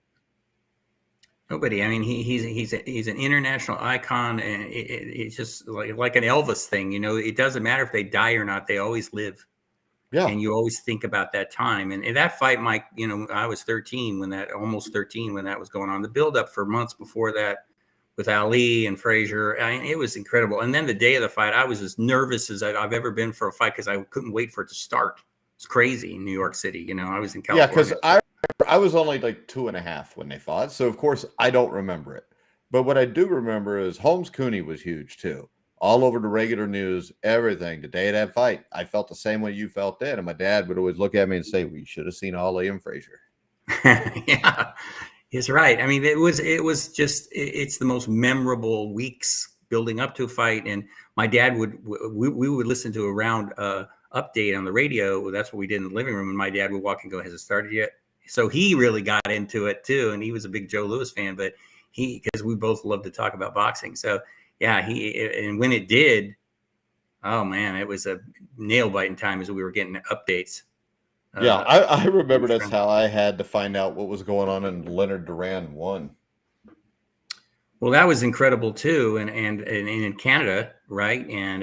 Nobody. I mean, he's an international icon, and it's just like an Elvis thing. You know, it doesn't matter if they die or not; they always live. Yeah. And you always think about that time. And that fight, Mike, you know, I was almost 13 when that was going on. The buildup for months before that with Ali and Frazier, I mean, it was incredible. And then the day of the fight, I was as nervous as I've ever been for a fight because I couldn't wait for it to start. It's crazy in New York City. You know, I was in California. Yeah, because I was only like 2.5 when they fought. So, of course, I don't remember it. But what I do remember is Holmes-Cooney was huge, too. All over the regular news, everything. The day of that fight, I felt the same way you felt then. And my dad would always look at me and say, "We should have seen Ali and Frazier." Yeah, he's right. I mean, it's the most memorable weeks building up to a fight. And my dad we would listen to a round update on the radio. That's what we did in the living room. And my dad would walk and go, "Has it started yet?" So he really got into it too. And he was a big Joe Louis fan, but because we both love to talk about boxing. So yeah, and when it did, oh man, it was a nail biting time as we were getting updates. Yeah, I remember that's how I had to find out what was going on in Leonard Duran 1. Well, that was incredible too, and in Canada, right? And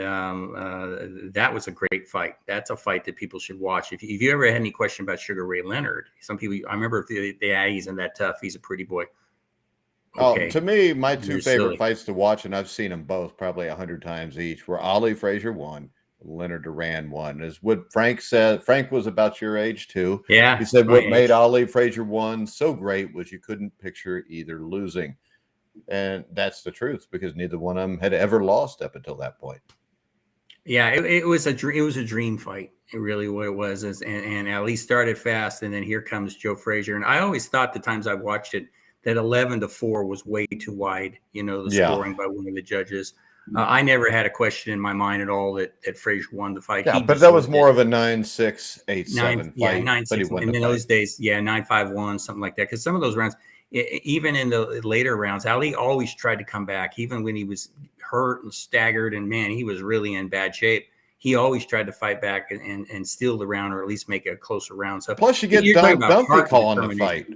that was a great fight. That's a fight that people should watch. If you ever had any question about Sugar Ray Leonard, some people, I remember he's isn't that tough. He's a pretty boy. Okay. To me, my two favorite fights to watch, and I've seen them both probably 100 times each, were Ali Frazier 1, Leonard Duran 1. Is what Frank said. Frank was about your age too. Yeah. He said what made Ali Frazier 1 so great was you couldn't picture either losing. And that's the truth because neither one of them had ever lost up until that point. Yeah, it was a dream fight. It really what it was. And Ali started fast, and then here comes Joe Frazier. And I always thought the times I watched it that 11-4 was way too wide, you know, the scoring by one of the judges. I never had a question in my mind at all that Frazier won the fight. Yeah, but that was more of a 9-6, 8-7 fight. Yeah, 9-6. And in those days, 9-5-1, something like that. Because some of those rounds, even in the later rounds, Ali always tried to come back, even when he was hurt and staggered. And man, he was really in bad shape. He always tried to fight back and steal the round, or at least make it a closer round. So plus, you get Don Dunphy calling the fight.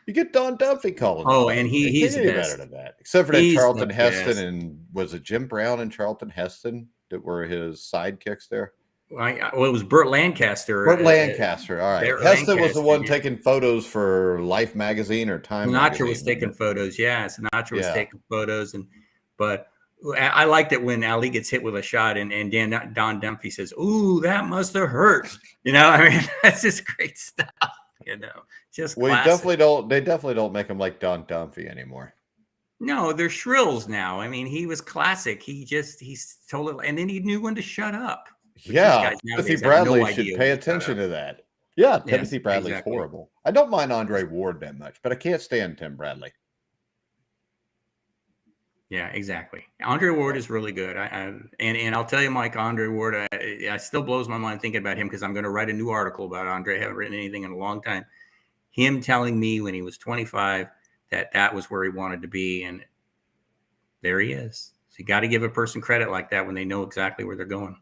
You get Don Dunphy calling. Oh, and he's the best. Better than that. Except for that Charlton Heston and was it Jim Brown and Charlton Heston that were his sidekicks there? Well, it was Burt Lancaster. Burt Lancaster. All right. Heston was the one taking photos for Life magazine or Time magazine. Sinatra was taking photos. Yeah, Sinatra was taking photos, but I liked it when Ali gets hit with a shot and Don Dunphy says, "Ooh, that must have hurt." You know, I mean, that's just great stuff. You know, just classic. They definitely don't make him like Don Dunphy anymore. No, they're shrills now. I mean, he was classic. He's told, and then he knew when to shut up. Yeah, Timothy Bradley should pay attention to that. Yeah, Timothy Bradley's horrible. I don't mind Andre Ward that much, but I can't stand Tim Bradley. Yeah, exactly. Andre Ward is really good. And I'll tell you, Mike, Andre Ward, I still blows my mind thinking about him because I'm going to write a new article about Andre. I haven't written anything in a long time. Him telling me when he was 25 that was where he wanted to be, and there he is. So you got to give a person credit like that when they know exactly where they're going.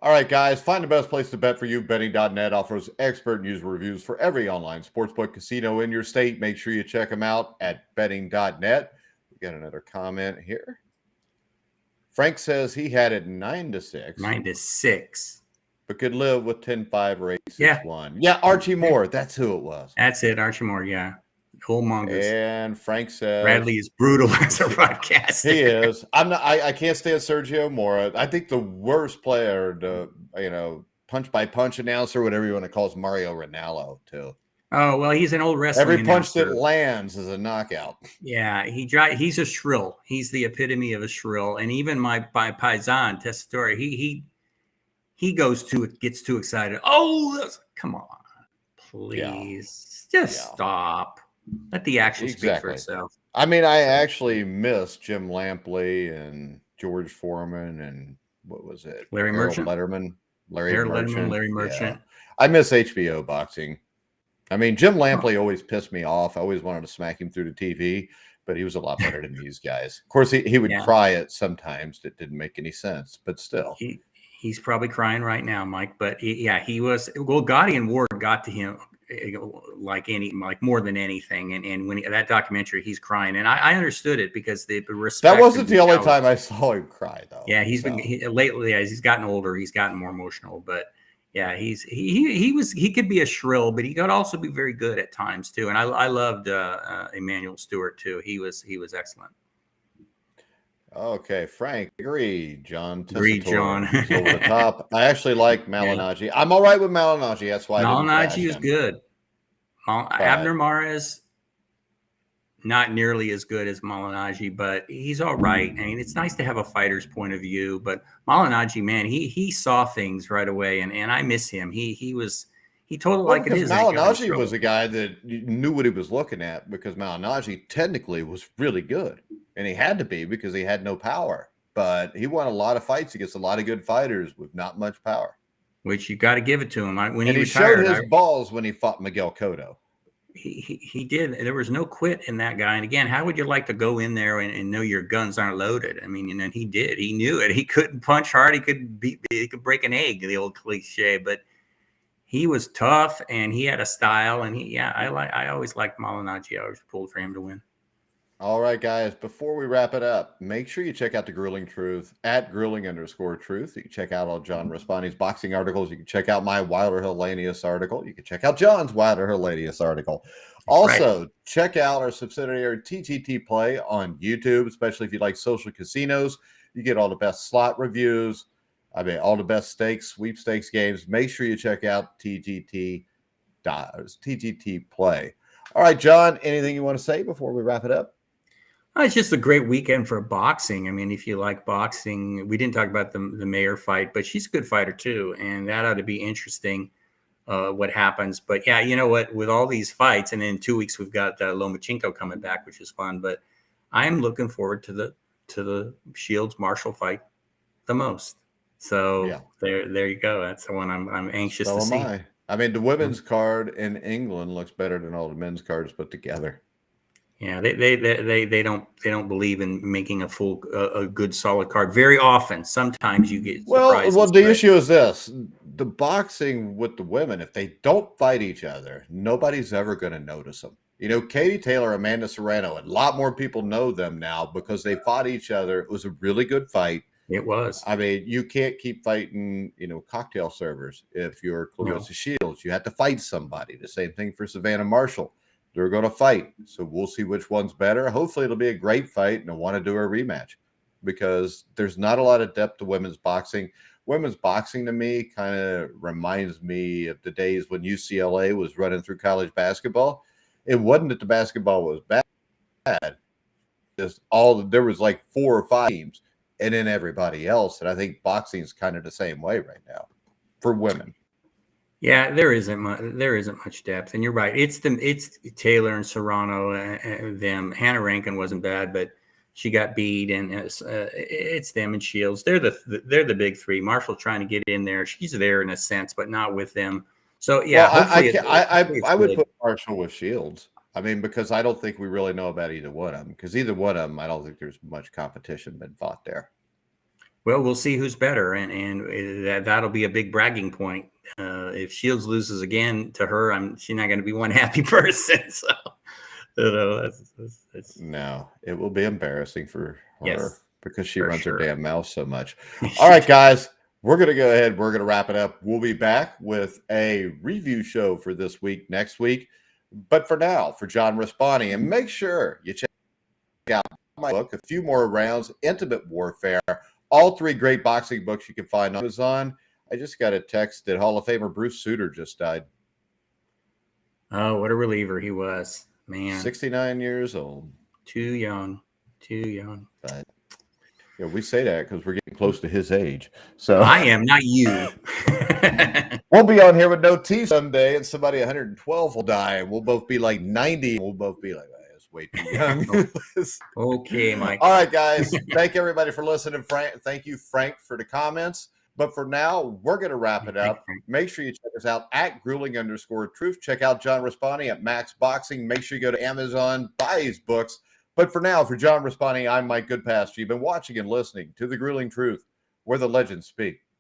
All right, guys, find the best place to bet for you. Betting.net offers expert news reviews for every online sportsbook casino in your state. Make sure you check them out at betting.net. We got another comment here. Frank says he had it 9-6. 9-6. But could live with 10-5 or 8-6-1. Yeah, Archie Moore. That's who it was. That's it, Archie Moore, yeah. Old mongoose. And Frank says Bradley is brutal as a broadcaster. He is. I can't stand Sergio Mora. I think the worst player to, punch by punch announcer, whatever you want to call is Mario Ranallo, too. Oh, well, he's an old wrestling Every punch announcer. that lands is a knockout. Yeah, he's a shrill. He's the epitome of a shrill. And even my paisan, Tessitore, he gets too excited. Oh, come on, please. Just stop. Let the action speak for itself. I mean, I actually miss Jim Lampley and George Foreman and what was it? Larry Merchant. Larry Merchant. Yeah. I miss HBO boxing. I mean, Jim Lampley always pissed me off. I always wanted to smack him through the TV, but he was a lot better than these guys. Of course, he would cry at sometimes that didn't make any sense, but still. He's probably crying right now, Mike. But he was. Well, Gotti and Ward got to him like more than anything. And when that documentary, he's crying, and I understood it because the respect. That wasn't the only time I saw him cry, though. Yeah, lately as he's gotten older, he's gotten more emotional. But yeah, he could be a shrill, but he could also be very good at times too. And I loved Emmanuel Stewart too. He was excellent. Okay, Frank, agree. John. Agreed, John. Over the top. I actually like Malignaggi. Yeah. I'm all right with Malignaggi. That's why Malignaggi is good. Abner Mares, not nearly as good as Malignaggi, but he's all right. I mean, it's nice to have a fighter's point of view, but Malignaggi, man, he saw things right away, and I miss him. He told it like it is. Malignaggi was a guy that knew what he was looking at because Malignaggi technically was really good. And he had to be because he had no power. But he won a lot of fights against a lot of good fighters with not much power. Which you got to give it to him. When he retired, showed his balls when he fought Miguel Cotto. He did. There was no quit in that guy. And again, how would you like to go in there and know your guns aren't loaded? I mean, and he did. He knew it. He couldn't punch hard. He could break an egg, the old cliche. But he was tough and he had a style. And I always liked Malignaggi. I always pulled for him to win. All right, guys, before we wrap it up, make sure you check out the Grueling Truth at grueling_truth. You can check out all John Raspanti's boxing articles. You can check out my Wilder Helenius article. You can check out John's Wilder Helenius article. Also, check out our subsidiary TTT Play on YouTube, especially if you like social casinos. You get all the best slot reviews. I mean, all the best stakes, sweepstakes games. Make sure you check out TTT Play. All right, John, anything you want to say before we wrap it up? It's just a great weekend for boxing. I mean, if you like boxing, we didn't talk about the Mayer fight, but she's a good fighter too. And that ought to be interesting what happens. But yeah, you know what, with all these fights, and in 2 weeks, we've got Lomachenko coming back, which is fun. But I'm looking forward to the Shields Marshall fight the most. So there you go. That's the one I'm anxious to see. I mean, the women's card in England looks better than all the men's cards put together. Yeah, they don't believe in making a good solid card very often. Sometimes you get surprises. Well, the issue is this: the boxing with the women, if they don't fight each other, nobody's ever going to notice them. You know, Katie Taylor, Amanda Serrano, a lot more people know them now because they fought each other. It was a really good fight. It was. I mean, you can't keep fighting, cocktail servers if you're Clarissa Shields. You have to fight somebody. The same thing for Savannah Marshall. They're going to fight. So we'll see which one's better. Hopefully it'll be a great fight, and I want to do a rematch because there's not a lot of depth to women's boxing. Women's boxing to me kind of reminds me of the days when UCLA was running through college basketball. It wasn't that the basketball was bad. There was like 4 or 5 teams and then everybody else. And I think boxing is kind of the same way right now for women. Yeah, there isn't much depth, and you're right. It's Taylor and Serrano, them. Hannah Rankin wasn't bad, but she got beat, and it's them and Shields. They're the big three. Marshall trying to get in there. She's there in a sense, but not with them. So yeah, well, hopefully I would put Marshall with Shields. I mean, because I don't think we really know about either one of them. Because either one of them, I don't think there's much competition been fought there. Well, we'll see who's better, and that'll be a big bragging point. If Shields loses again to her, she's not going to be one happy person. So, no, it will be embarrassing for her because she runs her damn mouth so much. All right, guys, we're going to go ahead. We're going to wrap it up. We'll be back with a review show for this week, next week. But for now, for John Raspanti, and make sure you check out my book, A Few More Rounds, Intimate Warfare. All 3 great boxing books you can find on Amazon. I just got a text that Hall of Famer Bruce Sutter just died. Oh, what a reliever he was, man. 69 years old. Too young. But yeah, we say that because we're getting close to his age. So I am, not you. We'll be on here with no tea someday, and somebody 112 will die, and we'll both be like 90. And we'll both be like, that's way too young. Okay, Mike. All right, guys. Thank everybody for listening. Thank you, Frank, for the comments. But for now, we're going to wrap it up. Make sure you check us out at grueling_truth. Check out John Raspanti at Max Boxing. Make sure you go to Amazon, buy his books. But for now, for John Raspanti, I'm Mike Goodpaster. You've been watching and listening to The Grueling Truth, where the legends speak.